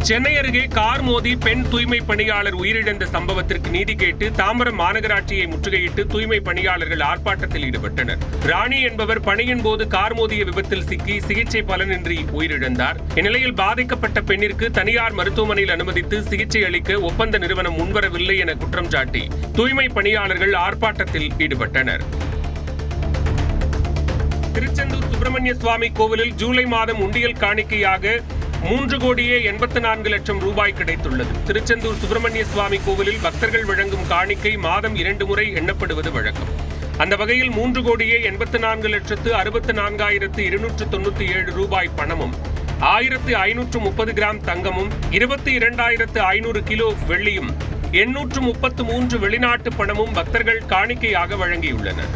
சென்னை அருகே கார் மோதி பெண் தூய்மை பணியாளர் உயிரிழந்த சம்பவத்திற்கு நீதி கேட்டு தாம்பரம் மாநகராட்சியை முற்றுகையிட்டு தூய்மை பணியாளர்கள் ஆர்ப்பாட்டத்தில் ஈடுபட்டனர். ராணி என்பவர் பணியின் போது கார் மோதிய விபத்தில் சிக்கி சிகிச்சை பலனின்றி உயிரிழந்தார். இந்நிலையில் பாதிக்கப்பட்ட பெண்ணிற்கு தனியார் மருத்துவமனையில் அனுமதித்து சிகிச்சை அளிக்க ஒப்பந்த நிறுவனம் முன்வரவில்லை என குற்றம் சாட்டி தூய்மை பணியாளர்கள் ஆர்ப்பாட்டத்தில் ஈடுபட்டனர். திருச்செந்தூர் சுப்பிரமணிய சுவாமி கோவிலில் ஜூலை மாதம் உண்டியல் காணிக்கையாக 3,84,00,000 ரூபாய் கிடைத்துள்ளது. திருச்செந்தூர் சுப்பிரமணிய சுவாமி கோவிலில் பக்தர்கள் வழங்கும் காணிக்கை மாதம் 2 முறை எண்ணப்படுவது வழக்கம். அந்த வகையில் 3,64,64,297 ரூபாய் பணமும் 1,530 கிராம் தங்கமும் 22,500 கிலோ வெள்ளியும் 833 வெளிநாட்டு பணமும் பக்தர்கள் காணிக்கையாக வழங்கியுள்ளனர்.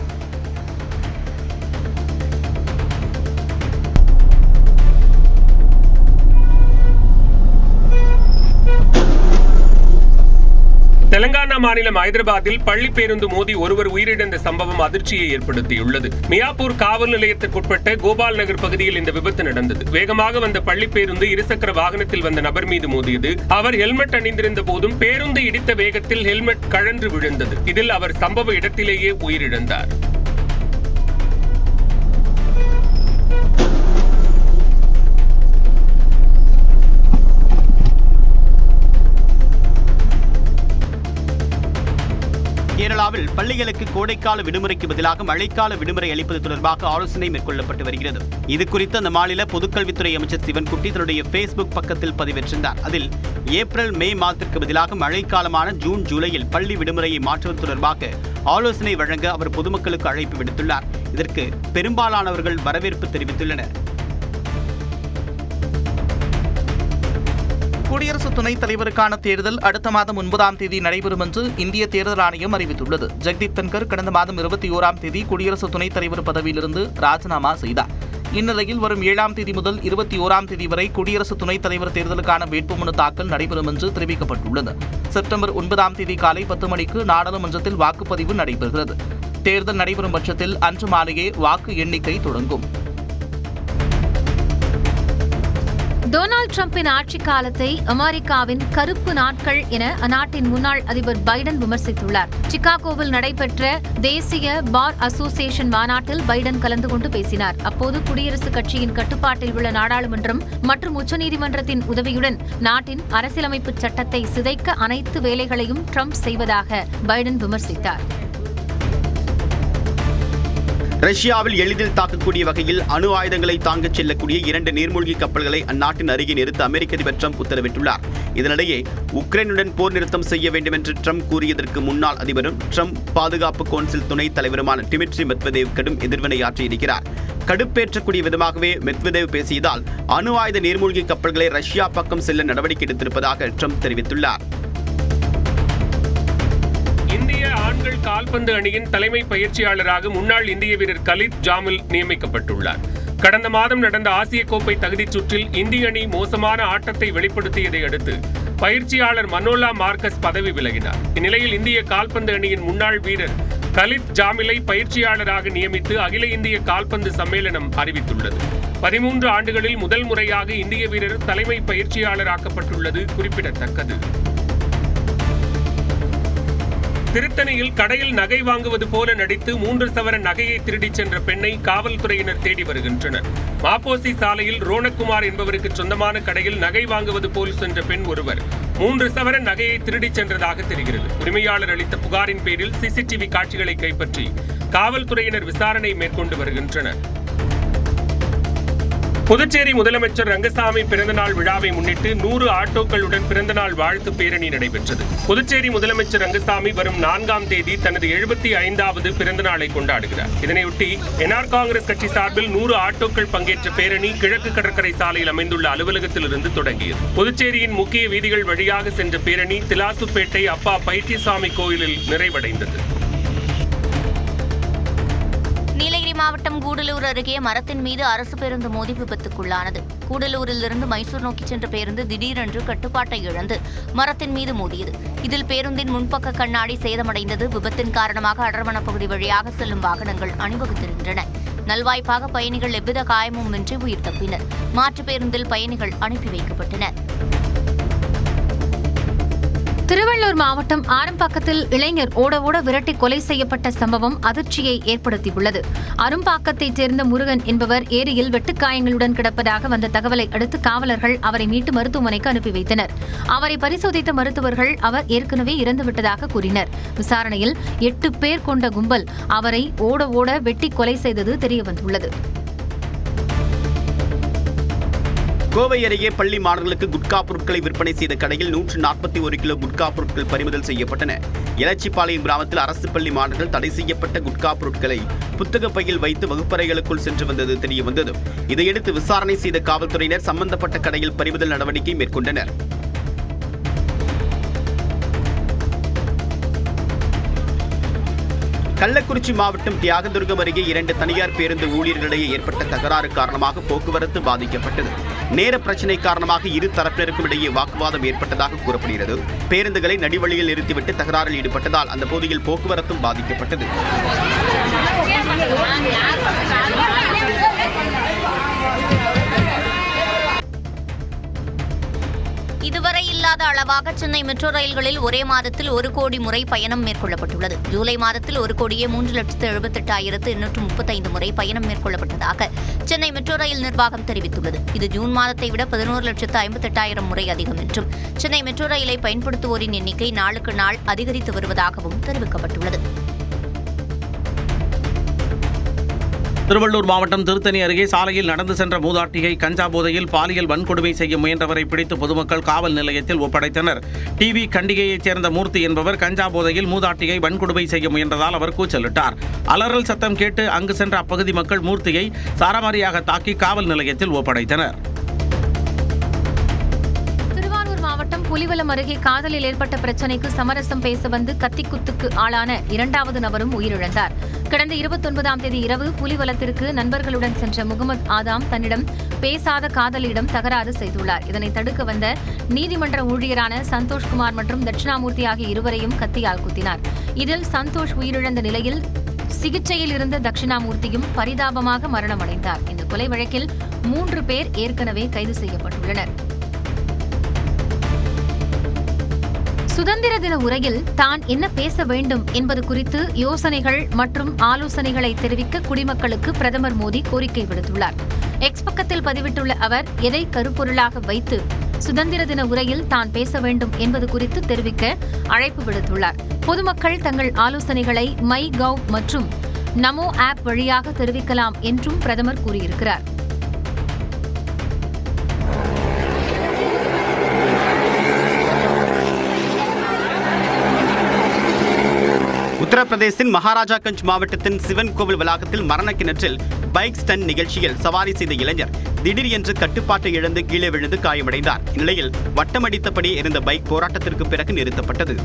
தெலங்கானா மாநிலம் ஹைதராபாத்தில் பள்ளி பேருந்து மோதி ஒருவர் உயிரிழந்த சம்பவம் அதிர்ச்சியை ஏற்படுத்தியுள்ளது. மியாப்பூர் காவல் நிலையத்திற்குட்பட்ட கோபால் நகர் பகுதியில் இந்த விபத்து நடந்தது. வேகமாக வந்த பள்ளி பேருந்து இருசக்கர வாகனத்தில் வந்த நபர் மீது மோதியது. அவர் ஹெல்மெட் அணிந்திருந்த போதும் பேருந்து இடித்த வேகத்தில் ஹெல்மெட் கழன்று விழுந்தது. இதில் அவர் சம்பவ இடத்திலேயே உயிரிழந்தார். கேரளாவில் பள்ளிகளுக்கு கோடைக்கால விடுமுறைக்கு பதிலாக மழைக்கால விடுமுறை அளிப்பது தொடர்பாக ஆலோசனை மேற்கொள்ளப்பட்டு வருகிறது. இது குறித்து அந்த மாநில பொதுக்கல்வித்துறை அமைச்சர் சிவன்குட்டி தன்னுடைய ஃபேஸ்புக் பக்கத்தில் பதிவேற்றிருந்தார். அதில் ஏப்ரல் மே மாதத்திற்கு பதிலாக மழைக்காலமான ஜூன் ஜூலையில் பள்ளி விடுமுறையை மாற்றுவது தொடர்பாக ஆலோசனை வழங்க அவர் பொதுமக்களுக்கு அழைப்பு விடுத்துள்ளார். இதற்கு பெரும்பாலானவர்கள் வரவேற்பு தெரிவித்துள்ளனர். குடியரசு துணைத் தலைவருக்கான தேர்தல் அடுத்த மாதம் 9ஆம் தேதி நடைபெறும் என்று இந்திய தேர்தல் ஆணையம் அறிவித்துள்ளது. ஜெக்தீப் தன்கர் கடந்த மாதம் 21ஆம் தேதி குடியரசு துணைத் தலைவர் பதவியிலிருந்து ராஜினாமா செய்தார். இந்நிலையில் வரும் 7ஆம் தேதி முதல் 21ஆம் தேதி வரை குடியரசு துணைத் தலைவர் தேர்தலுக்கான வேட்புமனு தாக்கல் நடைபெறும் என்று தெரிவிக்கப்பட்டுள்ளது. செப்டம்பர் 9ஆம் தேதி காலை 10 மணிக்கு நாடாளுமன்றத்தில் வாக்குப்பதிவு நடைபெறுகிறது. தேர்தல் நடைபெறும் பட்சத்தில் அன்று மாலையே வாக்கு எண்ணிக்கை தொடங்கும். டொனால்டு டிரம்பின் ஆட்சி காலத்தை அமெரிக்காவின் கருப்பு நாட்கள் என அந்நாட்டின் முன்னாள் அதிபர் பைடன் விமர்சித்துள்ளார். சிகாகோவில் நடைபெற்ற தேசிய பார் அசோசியேஷன் மாநாட்டில் பைடன் கலந்து கொண்டு பேசினார். அப்போது குடியரசுக் கட்சியின் கட்டுப்பாட்டில் உள்ள நாடாளுமன்றம் மற்றும் உச்சநீதிமன்றத்தின் உதவியுடன் நாட்டின் அரசியலமைப்பு சட்டத்தை சிதைக்க அனைத்து வேலைகளையும் ட்ரம்ப் செய்வதாக பைடன் விமர்சித்தார். ரஷ்யாவில் எளிதில் தாக்கக்கூடிய வகையில் அணு ஆயுதங்களை தாங்கச் செல்லக்கூடிய 2 நீர்மூழ்கி கப்பல்களை அந்நாட்டின் அருகே நிறுத்த அமெரிக்க அதிபர் ட்ரம்ப் உத்தரவிட்டுள்ளார். இதனிடையே உக்ரைனுடன் போர் நிறுத்தம் செய்ய வேண்டும் என்று ட்ரம்ப் கூறியதற்கு முன்னாள் அதிபரும் ட்ரம்ப் பாதுகாப்பு கவுன்சில் துணைத் தலைவருமான டிமிட்ரி மெத்வதேவ் கடும் எதிர்வினையாற்றியிருக்கிறார். கடுப்பேற்றக்கூடிய விதமாகவே மெத்வதேவ் பேசியதால் அணு ஆயுத நீர்மூழ்கி கப்பல்களை ரஷ்யா பக்கம் செல்ல நடவடிக்கை எடுத்திருப்பதாக ட்ரம்ப் தெரிவித்துள்ளார். இந்திய ஆண்கள் கால்பந்து அணியின் தலைமை பயிற்சியாளராக முன்னாள் இந்திய வீரர் கலித் ஜாமில் நியமிக்கப்பட்டுள்ளார். கடந்த மாதம் நடந்த ஆசிய கோப்பை தகுதிச் சுற்றில் இந்திய அணி மோசமான ஆட்டத்தை வெளிப்படுத்தியதை அடுத்து பயிற்சியாளர் மனோலா மார்க்கஸ் பதவி விலகினார். இந்நிலையில் இந்திய கால்பந்து அணியின் முன்னாள் வீரர் கலித் ஜாமிலை பயிற்சியாளராக நியமித்து அகில இந்திய கால்பந்து சம்மேளனம் அறிவித்துள்ளது. 13 ஆண்டுகளில் முதல் முறையாக இந்திய வீரர் தலைமை பயிற்சியாளராக்கப்பட்டுள்ளது குறிப்பிடத்தக்கது. திருத்தணியில் கடையில் நகை வாங்குவது போல நடித்து 3 சவரன் நகையை திருடிச் சென்ற பெண்ணை காவல்துறையினர் தேடி வருகின்றனர். மாப்போசி சாலையில் ரோணக்குமார் என்பவருக்கு சொந்தமான கடையில் நகை வாங்குவது போல் சென்ற பெண் ஒருவர் 3 சவரன் நகையை திருடிச் சென்றதாக தெரிகிறது. உரிமையாளர் அளித்த புகாரின் பேரில் சிசிடிவி காட்சிகளை கைப்பற்றி காவல்துறையினர் விசாரணை மேற்கொண்டு வருகின்றனர். புதுச்சேரி முதலமைச்சர் ரங்கசாமி பிறந்தநாள் விழாவை முன்னிட்டு 100 ஆட்டோக்களுடன் பிறந்தநாள் வாழ்த்து பேரணி நடைபெற்றது. புதுச்சேரி முதலமைச்சர் ரங்கசாமி வரும் 4ஆம் தேதி தனது 75வது பிறந்தநாளை கொண்டாடுகிறார். இதனையொட்டி என்ஆர் காங்கிரஸ் கட்சி சார்பில் 100 ஆட்டோக்கள் பங்கேற்ற பேரணி கிழக்கு கடற்கரை சாலையில் அமைந்துள்ள அலுவலகத்திலிருந்து தொடங்கியது. புதுச்சேரியின் முக்கிய வீதிகள் வழியாக சென்ற பேரணி திலாசுப்பேட்டை அப்பா பைத்தியசாமி கோயிலில் நிறைவடைந்தது. நீலகிரி மாவட்டம் கூடலூர் அருகே மரத்தின் மீது அரசு பேருந்து மோதி விபத்துக்குள்ளானது. கூடலூரிலிருந்து மைசூர் நோக்கி சென்ற பேருந்து திடீரென்று கட்டுப்பாட்டை இழந்து மரத்தின் மீது மோதியது. இதில் பேருந்தின் முன்பக்க கண்ணாடி சேதமடைந்தது. விபத்தின் காரணமாக அடர்வன பகுதி வழியாக செல்லும் வாகனங்கள் அணிவகுத்திருக்கின்றன. நல்வாய்ப்பாக பயணிகள் எவ்வித காயமுமின்றி உயிர் தப்பினர். மாற்று பேருந்தில் பயணிகள் அனுப்பி வைக்கப்பட்டனர். திருவள்ளூர் மாவட்டம் ஆரம்பாக்கத்தில் இளைஞர் ஓட ஓட விரட்டி கொலை செய்யப்பட்ட சம்பவம் அதிர்ச்சியை ஏற்படுத்தியுள்ளது. அரும்பாக்கத்தைச் சேர்ந்த முருகன் என்பவர் ஏரியில் வெட்டுக்காயங்களுடன் கிடப்பதாக வந்த தகவலை அடுத்து காவலர்கள் அவரை மீட்டு மருத்துவமனைக்கு அனுப்பி வைத்தனர். அவரை பரிசோதித்த மருத்துவர்கள் அவர் ஏற்கனவே இறந்துவிட்டதாக கூறினர். விசாரணையில் 8 பேர் கொண்ட கும்பல் அவரை ஓட ஓட வெட்டி கொலை செய்தது தெரியவந்துள்ளது. கோவை அருகே பள்ளி மாணவர்களுக்கு குட்கா பொருட்களை விற்பனை செய்த கடையில் 141 கிலோ குட்கா பொருட்கள் பறிமுதல் செய்யப்பட்டன. எலச்சிபாளையம் கிராமத்தில் அரசு பள்ளி மாணவர்கள் தடை செய்யப்பட்ட குட்கா பொருட்களை புத்தக பையில் வைத்து வகுப்பறைகளுக்குள் சென்று வந்தது தெரியவந்தது. இதையடுத்து விசாரணை செய்த காவல்துறையினர் சம்பந்தப்பட்ட கடையில் பறிமுதல் நடவடிக்கை மேற்கொண்டனர். கள்ளக்குறிச்சி மாவட்டம் தியாகதுர்கம் அருகே 2 தனியார் பேருந்து ஊழியர்களிடையே ஏற்பட்ட தகராறு காரணமாக போக்குவரத்து பாதிக்கப்பட்டது. நேர பிரச்சினை காரணமாக இரு தரப்பினருக்கும் இடையே வாக்குவாதம் ஏற்பட்டதாக கூறப்படுகிறது. பேருந்துகளை நடிவழியில் நிறுத்திவிட்டு தகராறில் ஈடுபட்டதால் அந்த பகுதியில் போக்குவரத்தும் பாதிக்கப்பட்டது. இதுவரை இல்லாத அளவாக சென்னை மெட்ரோ ரயில்களில் ஒரே மாதத்தில் 1 கோடி முறை பயணம் மேற்கொள்ளப்பட்டுள்ளது. ஜூலை மாதத்தில் 1,78,835 முறை பயணம் மேற்கொள்ளப்பட்டதாக சென்னை மெட்ரோ ரயில் நிர்வாகம் தெரிவித்துள்ளது. இது ஜூன் மாதத்தை விட 11,58,000 முறை அதிகம் என்றும் சென்னை மெட்ரோ ரயிலை பயன்படுத்துவோரின் எண்ணிக்கை நாளுக்கு நாள் அதிகரித்து வருவதாகவும் தெரிவிக்கப்பட்டுள்ளது. திருவள்ளூர் மாவட்டம் திருத்தணி அருகே சாலையில் நடந்து சென்ற மூதாட்டியை கஞ்சா போதையில் பாலியல் வன்கொடுமை செய்ய முயன்றவரை பிடித்து பொதுமக்கள் காவல் நிலையத்தில் ஒப்படைத்தனர். டிவி கண்டிகையைச் சேர்ந்த மூர்த்தி என்பவர் கஞ்சா போதையில் மூதாட்டியை வன்கொடுமை செய்ய முயன்றதால் அவர் கூச்சலிட்டார். அலறல் சத்தம் கேட்டு அங்கு சென்ற அப்பகுதி மக்கள் மூர்த்தியை சாரமாரியாக தாக்கி காவல் நிலையத்தில் ஒப்படைத்தனர். மாவட்டம் புலிவலம் அருகே காதலில் ஏற்பட்ட பிரச்சினைக்கு சமரசம் பேச வந்து கத்திக்குத்துக்கு ஆளான 2வது நபரும் உயிரிழந்தார். கடந்த 29ஆம் தேதி இரவு புலிவலத்திற்கு நண்பர்களுடன் சென்ற முகமது ஆதாம் தன்னிடம் பேசாத காதலியிடம் தகராறு செய்துள்ளார். இதனை தடுக்க வந்த நீதிமன்ற ஊழியரான சந்தோஷ்குமார் மற்றும் தட்சிணாமூர்த்தி ஆகிய இருவரையும் கத்தியால் குத்தினார். இதில் சந்தோஷ் உயிரிழந்த நிலையில் சிகிச்சையில் இருந்த தட்சிணாமூர்த்தியும் பரிதாபமாக மரணமடைந்தார். இந்த கொலை வழக்கில் 3 பேர் ஏற்கனவே கைது செய்யப்பட்டுள்ளனர். சுதந்திர தின உரையில் தான் என்ன பேச வேண்டும் என்பது குறித்து யோசனைகள் மற்றும் ஆலோசனைகளை தெரிவிக்க குடிமக்களுக்கு பிரதமர் மோடி கோரிக்கை விடுத்துள்ளார். எக்ஸ் பக்கத்தில் பதிவிட்டுள்ள அவர் எதை கருப்பொருளாக வைத்து சுதந்திர தின உரையில் தான் பேச வேண்டும் என்பது குறித்து தெரிவிக்க அழைப்பு விடுத்துள்ளார். பொதுமக்கள் தங்கள் ஆலோசனைகளை மை கவ் மற்றும் நமோ ஆப் வழியாக தெரிவிக்கலாம் என்றும் பிரதமர் கூறியிருக்கிறார். உத்தரப்பிரதேசின் மகாராஜாகஞ்ச் மாவட்டத்தின் சிவன் கோவில் வளாகத்தில் மரண கிணற்றில் பைக் ஸ்டன் நிகழ்ச்சியில் சவாரி செய்த இளைஞர் திடீர் என்று கட்டுப்பாட்டை இழந்து கீழே விழுந்து காயமடைந்தார். இந்நிலையில் வட்டமடித்தபடி இருந்த பைக் போராட்டத்திற்கு பிறகு நிறுத்தப்பட்டது.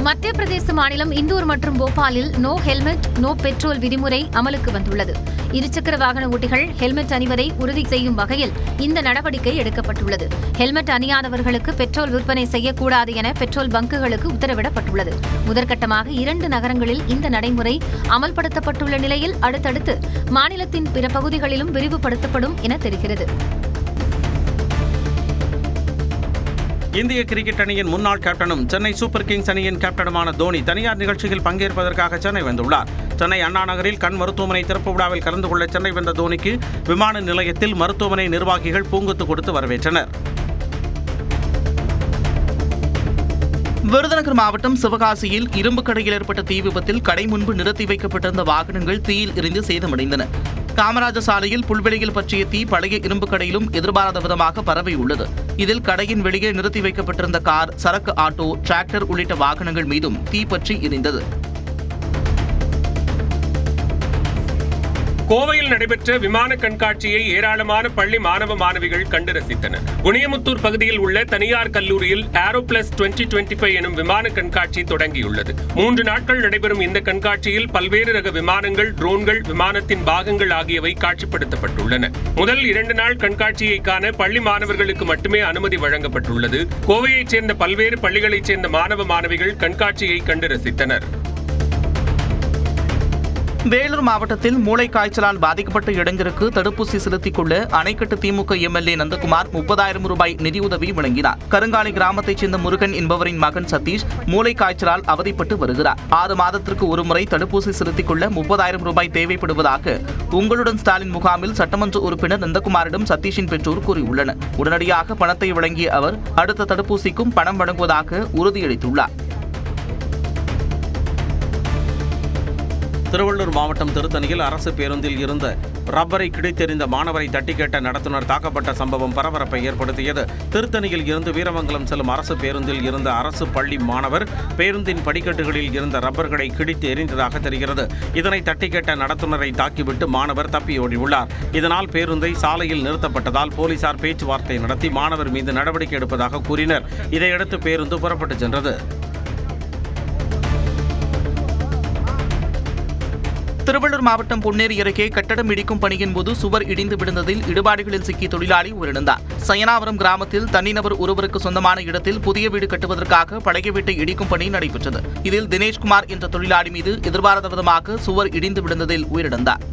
மத்திய பிரதேச மாநிலம் இந்தூர் மற்றும் போபாலில் நோ ஹெல்மெட் நோ பெட்ரோல் விதிமுறை அமலுக்கு வந்துள்ளது. இருசக்கர வாகன ஓட்டிகள் ஹெல்மெட் அணிவதை உறுதி செய்யும் வகையில் இந்த நடவடிக்கை எடுக்கப்பட்டுள்ளது. ஹெல்மெட் அணியாதவர்களுக்கு பெட்ரோல் விற்பனை செய்யக்கூடாது என பெட்ரோல் பங்குகளுக்கு உத்தரவிடப்பட்டுள்ளது. முதற்கட்டமாக 2 நகரங்களில் இந்த நடைமுறை அமல்படுத்தப்பட்டுள்ள நிலையில் அடுத்தடுத்து மாநிலத்தின் பிற பகுதிகளிலும் விரிவுபடுத்தப்படும் என தெரிகிறது. இந்திய கிரிக்கெட் அணியின் முன்னாள் கேப்டனும் சென்னை சூப்பர் கிங்ஸ் அணியின் கேப்டனுமான தோனி தனியார் நிகழ்ச்சியில் பங்கேற்பதற்காக சென்னை வந்துள்ளார். சென்னை அண்ணா நகரில் கண் மருத்துவமனை திறப்பு விழாவில் கலந்து கொள்ள சென்னை வந்த தோனிக்கு விமான நிலையத்தில் மருத்துவமனை நிர்வாகிகள் பூங்கொத்து கொடுத்து வரவேற்றனர். விருதுநகர் மாவட்டம் சிவகாசியில் இரும்பு கடையில் ஏற்பட்ட தீ விபத்தில் கடை முன்பு நிறுத்தி வைக்கப்பட்டிருந்த வாகனங்கள் தீயில் எரிந்து சேதமடைந்தன. காமராஜர் சாலையில் புல்வெளியில் பற்றிய தீ பழைய இரும்பு கடையிலும் எதிர்பாராத விதமாக பரவியுள்ளது. இதில் கடையின் வெளியே நிறுத்தி வைக்கப்பட்டிருந்த கார், சரக்கு ஆட்டோ, டிராக்டர் உள்ளிட்ட வாகனங்கள் மீதும் தீ பற்றி எரிந்தது. கோவையில் நடைபெற்ற விமான கண்காட்சியை ஏராளமான பள்ளி மாணவ மாணவிகள் கண்டு ரசித்தனர். குனியமுத்தூர் பகுதியில் உள்ள தனியார் கல்லூரியில் ஏரோபிளஸ் 2025 எனும் விமான கண்காட்சி தொடங்கியுள்ளது. 3 நாட்கள் நடைபெறும் இந்த கண்காட்சியில் பல்வேறு ரக விமானங்கள், ட்ரோன்கள், விமானத்தின் பாகங்கள் ஆகியவை காட்சிப்படுத்தப்பட்டுள்ளன. முதல் 2 நாள் கண்காட்சியை காண பள்ளி மாணவர்களுக்கு மட்டுமே அனுமதி வழங்கப்பட்டுள்ளது. கோவையைச் சேர்ந்த பல்வேறு பள்ளிகளைச் சேர்ந்த மாணவ மாணவிகள் கண்காட்சியை கண்டு ரசித்தனர். வேலூர் மாவட்டத்தில் மூளை காய்ச்சலால் பாதிக்கப்பட்ட இளைஞருக்கு தடுப்பூசி செலுத்திக் கொள்ள அணைக்கட்டு திமுக எம்எல்ஏ நந்தகுமார் 30,000 ரூபாய் நிதியுதவி வழங்கினார். கருங்காலி கிராமத்தைச் சேர்ந்த முருகன் என்பவரின் மகன் சதீஷ் மூளை காய்ச்சலால் அவதிப்பட்டு வருகிறார். 6 மாதத்திற்கு ஒருமுறை தடுப்பூசி செலுத்திக் கொள்ள 30,000 ரூபாய் தேவைப்படுவதாக உங்களுடன் ஸ்டாலின் முகாமில் சட்டமன்ற உறுப்பினர் நந்தகுமாரிடம் சதீஷின் பெற்றோர் கூறியுள்ளனர். உடனடியாக பணத்தை வழங்கிய அவர் அடுத்த தடுப்பூசிக்கும் பணம் வழங்குவதாக உறுதியளித்துள்ளார். திருவள்ளூர் மாவட்டம் திருத்தணியில் அரசு பேருந்தில் இருந்த ரப்பரை கிடைத்தெறிந்த மாணவரை தட்டி கேட்ட நடத்துனர் தாக்கப்பட்ட சம்பவம் பரபரப்பை ஏற்படுத்தியது. திருத்தணியில் இருந்து வீரமங்கலம் செல்லும் அரசு பேருந்தில் இருந்த அரசு பள்ளி மாணவர் பேருந்தின் படிக்கட்டுகளில் இருந்த ரப்பர்களை கிழித்து எறிந்ததாக தெரிகிறது. இதனை தட்டி கேட்ட நடத்துனரை தாக்கிவிட்டு மாணவர் தப்பியோடியுள்ளார். இதனால் பேருந்தை சாலையில் நிறுத்தப்பட்டதால் போலீசார் பேச்சுவார்த்தை நடத்தி மாணவர் மீது நடவடிக்கை எடுப்பதாக கூறினர். இதையடுத்து பேருந்து புறப்பட்டு சென்றது. திருவள்ளூர் மாவட்டம் பொன்னேரி அருகே கட்டடம் இடிக்கும் பணியின் போது சுவர் இடிந்து விழுந்ததில் இடுபாடுகளில் சிக்கிய தொழிலாளி உயிரிழந்தார். சயனாவரம் கிராமத்தில் தனிநபர் ஒருவருக்கு சொந்தமான இடத்தில் புதிய வீடு கட்டுவதற்காக பழைய வீட்டை இடிக்கும் பணி நடைபெற்றது. இதில் தினேஷ்குமார் என்ற தொழிலாளி மீது எதிர்பாராத விதமாக சுவர் இடிந்து விழுந்ததில் உயிரிழந்தார்.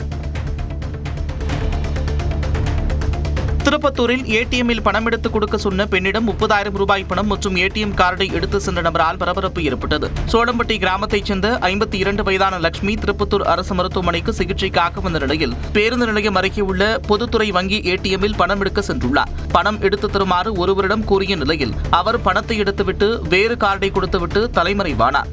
திருப்பத்தூரில் ஏடிஎம்மில் பணம் எடுத்துக் கொடுக்க சொன்ன பெண்ணிடம் 30,000 ரூபாய் பணம் மற்றும் ஏடிஎம் கார்டை எடுத்து சென்ற நபரால் பரபரப்பு ஏற்பட்டது. சோளம்பட்டி கிராமத்தைச் சேர்ந்த 52 வயதான லட்சுமி திருப்பத்தூர் அரசு மருத்துவமனைக்கு சிகிச்சைக்காக வந்த நிலையில் பேருந்து நிலையம் அருகே உள்ள பொதுத்துறை வங்கி ஏடிஎம்மில் பணம் எடுக்க சென்றுள்ளார். பணம் எடுத்து தருமாறு ஒருவரிடம் கூறிய நிலையில் அவர் பணத்தை எடுத்துவிட்டு வேறு கார்டை கொடுத்துவிட்டு தலைமறைவானார்.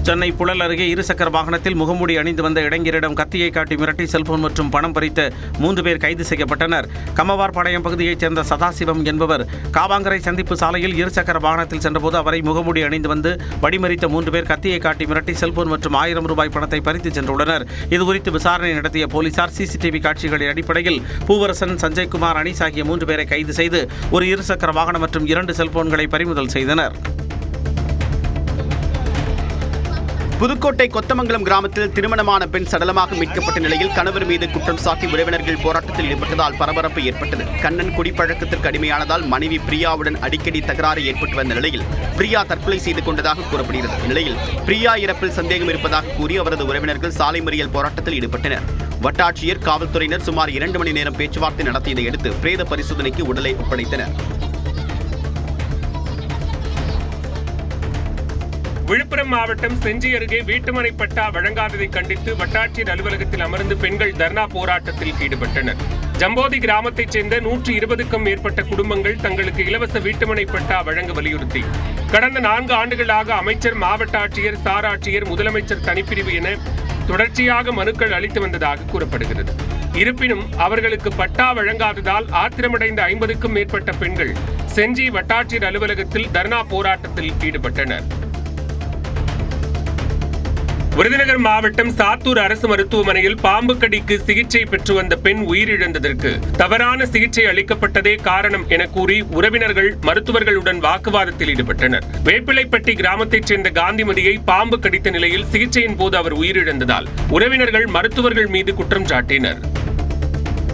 சென்னை புழல் அருகே இருசக்கர வாகனத்தில் முகமூடி அணிந்து வந்த இளைஞரிடம் கத்தியை காட்டி மிரட்டி செல்போன் மற்றும் பணம் பறித்த 3 பேர் கைது செய்யப்பட்டனர். கம்மவார்பாளையம் பகுதியைச் சேர்ந்த சதாசிவம் என்பவர் காவாங்கரை சந்திப்பு சாலையில் இருசக்கர வாகனத்தில் சென்றபோது அவரை முகமூடி அணிந்து வந்து வழிமறித்த 3 பேர் கத்தியை காட்டி மிரட்டி செல்போன் மற்றும் 1000 ரூபாய் பணத்தை பறித்து சென்றுள்ளனர். இதுகுறித்து விசாரணை நடத்திய போலீசார் சிசிடிவி காட்சிகளின் அடிப்படையில் பூவரசன், சஞ்சய்குமார், அனீஸ் ஆகிய 3 பேரை கைது செய்து ஒரு இருசக்கர வாகனம் மற்றும் 2 செல்போன்களை பறிமுதல் செய்தனர். புதுக்கோட்டை கொத்தமங்கலம் கிராமத்தில் திருமணமான பெண் சடலமாக மீட்கப்பட்ட நிலையில் கணவர் மீது குற்றம் சாட்டி உறவினர்கள் போராட்டத்தில் ஈடுபட்டதால் பரபரப்பு ஏற்பட்டது. கண்ணன் குடிப்பழக்கத்திற்கு அடிமையானதால் மனைவி பிரியாவுடன் அடிக்கடி தகராறு ஏற்பட்டு வந்த நிலையில் பிரியா தற்கொலை செய்து கொண்டதாக கூறப்படுகிறது. இந்நிலையில் பிரியா இறப்பில் சந்தேகம் இருப்பதாக கூறி அவரது உறவினர்கள் சாலை மறியல் போராட்டத்தில் ஈடுபட்டனர். வட்டாட்சியர், காவல்துறையினர் சுமார் 2 மணி நேரம் பேச்சுவார்த்தை நடத்தியதை அடுத்து பிரேத பரிசோதனைக்கு உடலை ஒப்படைத்தனர். விழுப்புரம் மாவட்டம் செஞ்சி அருகே வீட்டுமனை பட்டா வழங்காததை கண்டித்து வட்டாட்சியர் அலுவலகத்தில் அமர்ந்து பெண்கள் தர்ணா போராட்டத்தில் ஈடுபட்டனர். ஜம்போதி கிராமத்தைச் சேர்ந்த 120க்கும் மேற்பட்ட குடும்பங்கள் தங்களுக்கு இலவச வீட்டுமனை பட்டா வழங்க வலியுறுத்தி கடந்த 4 ஆண்டுகளாக அமைச்சர், மாவட்ட ஆட்சியர், சார் ஆட்சியர், முதலமைச்சர் தனிப்பிரிவு என தொடர்ச்சியாக மனுக்கள் அளித்து வந்ததாக கூறப்படுகிறது. இருப்பினும் அவர்களுக்கு பட்டா வழங்காததால் ஆத்திரமடைந்த 50க்கும் மேற்பட்ட பெண்கள் செஞ்சி வட்டாட்சியர் அலுவலகத்தில் தர்ணா போராட்டத்தில் ஈடுபட்டனர். விருதுநகர் மாவட்டம் சாத்தூர் அரசு மருத்துவமனையில் பாம்பு கடிக்கு சிகிச்சை பெற்று வந்த பெண் உயிரிழந்ததற்கு தவறான சிகிச்சை அளிக்கப்பட்டதே காரணம் என கூறி உறவினர்கள் மருத்துவர்களுடன் வாக்குவாதத்தில் ஈடுபட்டனர். வேப்பிலைப்பட்டி கிராமத்தைச் சேர்ந்த காந்திமதியை பாம்பு கடித்த நிலையில் சிகிச்சையின் போது அவர் உயிரிழந்ததால் உறவினர்கள் மருத்துவர்கள் மீது குற்றம் சாட்டினர்.